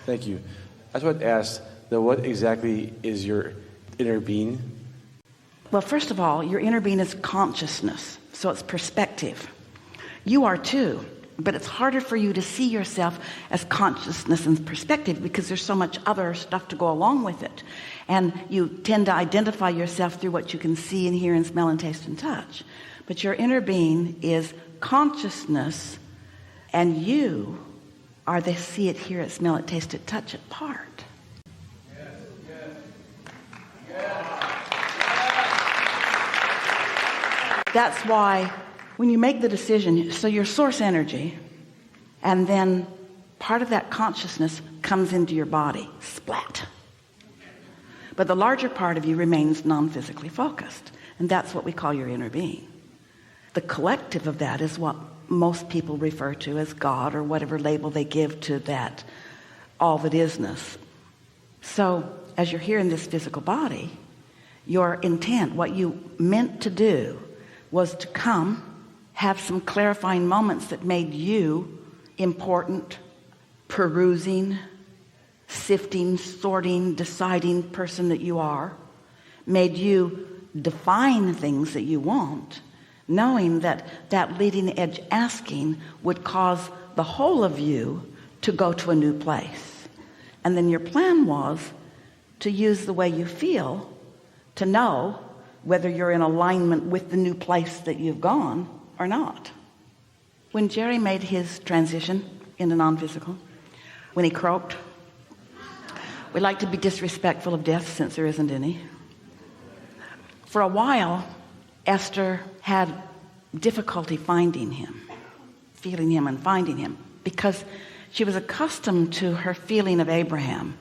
Thank you. I just want to ask, then what exactly is your inner being? Well, first of all, your inner being is consciousness, so it's perspective. You are too, but it's harder for you to see yourself as consciousness and perspective because there's so much other stuff to go along with it. And you tend to identify yourself through what you can see and hear and smell and taste and touch. But your inner being is consciousness, and you are the see it, hear it, smell it, taste it, touch it part. That's why when you make the decision, so your source energy, and then part of that consciousness comes into your body, splat. But the larger part of you remains non-physically focused, and that's what we call your inner being. The collective of that is what most people refer to as God, or whatever label they give to that all that isness. So as you're here in this physical body, your intent, what you meant to do, was to come, have some clarifying moments that made you important, perusing, sifting, sorting, deciding person that you are, made you define things that you want, knowing that that leading edge asking would cause the whole of you to go to a new place. And then your plan was to use the way you feel to know whether you're in alignment with the new place that you've gone or not. When Jerry made his transition into non-physical, when he croaked, we like to be disrespectful of death since there isn't any. For a while, Esther had difficulty finding him, feeling him and finding him, because she was accustomed to her feeling of Abraham,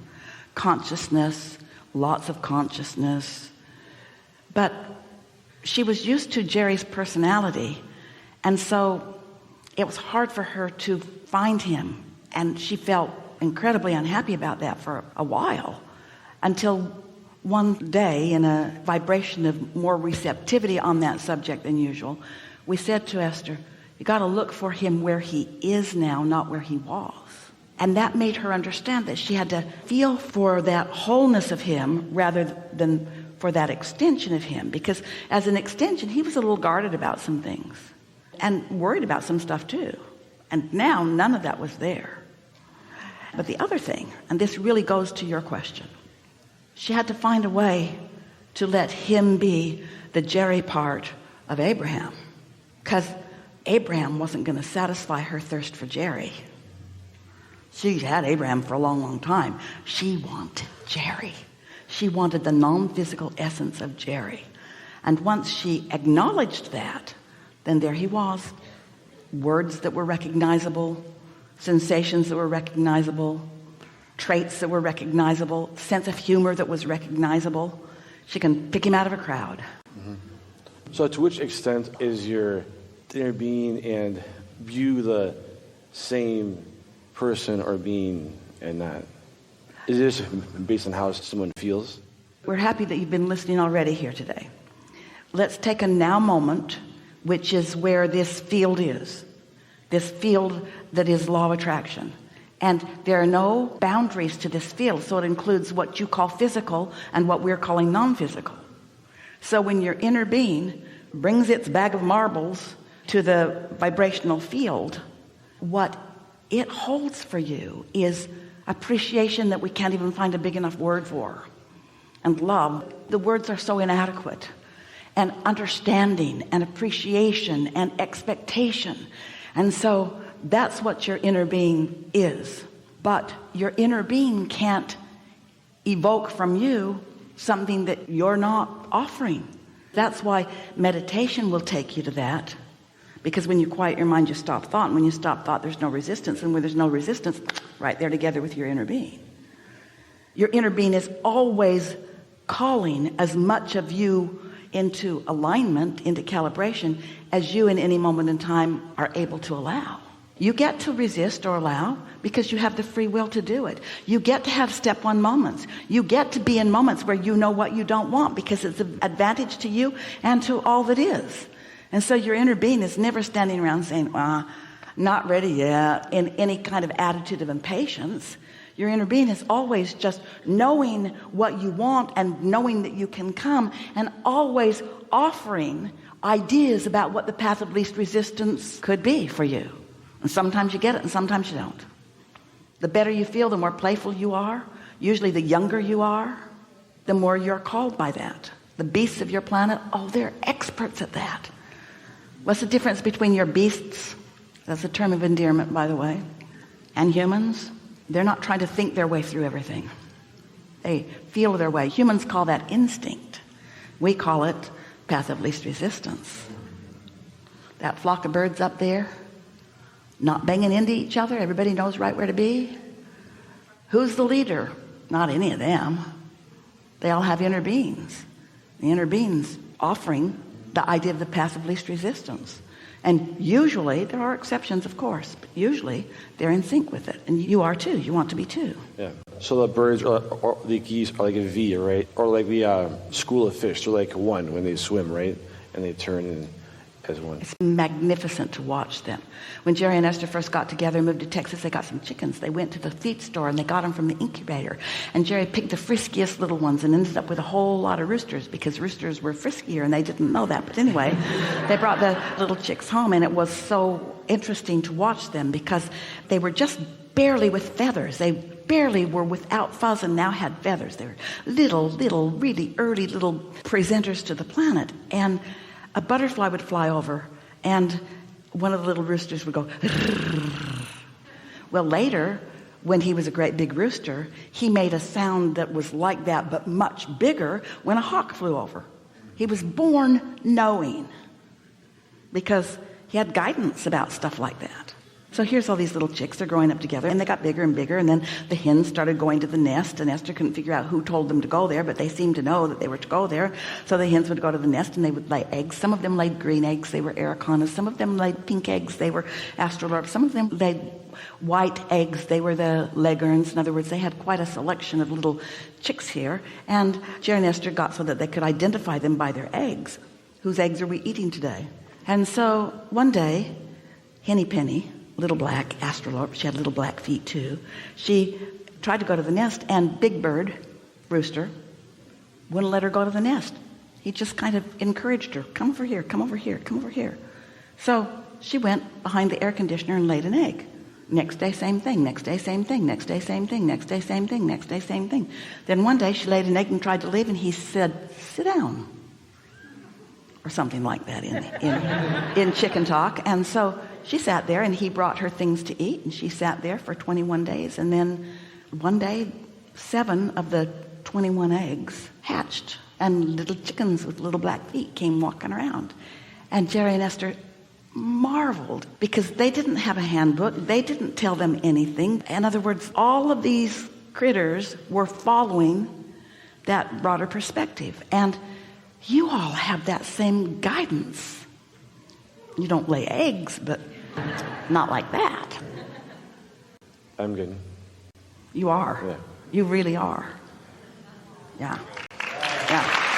consciousness, lots of consciousness. But she was used to Jerry's personality, and so it was hard for her to find him, and she felt incredibly unhappy about that for a while, until one day, in a vibration of more receptivity on that subject than usual, we said to Esther, you got to look for him where he is now, not where he was. And that made her understand that she had to feel for that wholeness of him rather than for that extension of him, because as an extension he was a little guarded about some things and worried about some stuff too, and now none of that was there. But the other thing, and this really goes to your question, she had to find a way to let him be the Jerry part of Abraham, because Abraham wasn't going to satisfy her thirst for Jerry. She'd had Abraham for a long time. She wanted Jerry. She wanted the non-physical essence of Jerry. And once she acknowledged that, then there he was. Words that were recognizable, sensations that were recognizable, traits that were recognizable, sense of humor that was recognizable. She can pick him out of a crowd. Mm-hmm. So to which extent is your inner being and you the same person or being and not? Is this based on how someone feels? We're happy that you've been listening already here today. Let's take a now moment, which is where this field is. This field that is law of attraction. And there are no boundaries to this field, so it includes what you call physical and what we're calling non-physical. So when your inner being brings its bag of marbles to the vibrational field, what it holds for you is appreciation that we can't even find a big enough word for, and love. The words are so inadequate, and understanding and appreciation and expectation. And so that's what your inner being is. But your inner being can't evoke from you something that you're not offering. That's why meditation will take you to that, because when you quiet your mind, you stop thought, and when you stop thought, there's no resistance, and when there's no resistance, right there together with your inner being. Your inner being is always calling as much of you into alignment, into calibration, as you in any moment in time are able to allow. You get to resist or allow because you have the free will to do it. You get to have step one moments. You get to be in moments where you know what you don't want because it's an advantage to you and to all that is. And so your inner being is never standing around saying, not ready yet, in any kind of attitude of impatience. Your inner being is always just knowing what you want and knowing that you can come, and always offering ideas about what the path of least resistance could be for you. And sometimes you get it and sometimes you don't. The better you feel, the more playful you are. Usually the younger you are, the more you're called by that. The beasts of your planet, oh, they're experts at that. What's the difference between your beasts, that's a term of endearment, by the way, and humans? They're not trying to think their way through everything. They feel their way. Humans call that instinct. We call it path of least resistance. That flock of birds up there, not banging into each other, everybody knows right where to be. Who's the leader? Not any of them. They all have inner beings. The inner beings offering the idea of the path of least resistance. And usually, there are exceptions, of course, but usually they're in sync with it. And you are too. You want to be too. Yeah. So the birds or the geese are like a V, right? Or like the school of fish. They're like one when they swim, right? And they turn in as one. It's magnificent to watch them. When Jerry and Esther first got together and moved to Texas, they got some chickens. They went to the feed store and they got them from the incubator. And Jerry picked the friskiest little ones and ended up with a whole lot of roosters, because roosters were friskier and they didn't know that. But anyway, they brought the little chicks home, and it was so interesting to watch them because they were just barely with feathers. They barely were without fuzz and now had feathers. They were little, really early little presenters to the planet. And a butterfly would fly over and one of the little roosters would go. Well, later, when he was a great big rooster, he made a sound that was like that but much bigger when a hawk flew over. He was born knowing, because he had guidance about stuff like that. So here's all these little chicks. They're growing up together, and they got bigger and bigger, and then the hens started going to the nest, and Esther couldn't figure out who told them to go there, but they seemed to know that they were to go there. So the hens would go to the nest, and they would lay eggs. Some of them laid green eggs. They were Ericanas. Some of them laid pink eggs. They were astrolorps. Some of them laid white eggs. They were the leghorns. In other words, they had quite a selection of little chicks here. And Jerry and Esther got so that they could identify them by their eggs. Whose eggs are we eating today? And so one day, Henny Penny, little black astrolorp, she had little black feet too, she tried to go to the nest, and Big Bird, rooster, wouldn't let her go to the nest. He just kind of encouraged her, come over here, come over here, come over here. So she went behind the air conditioner and laid an egg. Next day, same thing. Next day, same thing. Next day, same thing. Next day, same thing. Next day, same thing. Then one day she laid an egg and tried to leave, and he said, sit down, or something like that in chicken talk. And so she sat there, and he brought her things to eat, and she sat there for 21 days. And then one day, 7 of the 21 eggs hatched, and little chickens with little black feet came walking around. And Jerry and Esther marveled, because they didn't have a handbook. They didn't tell them anything. In other words, all of these critters were following that broader perspective. And you all have that same guidance. You don't lay eggs, but not like that. I'm good. You are. Yeah. You really are. Yeah. Yeah.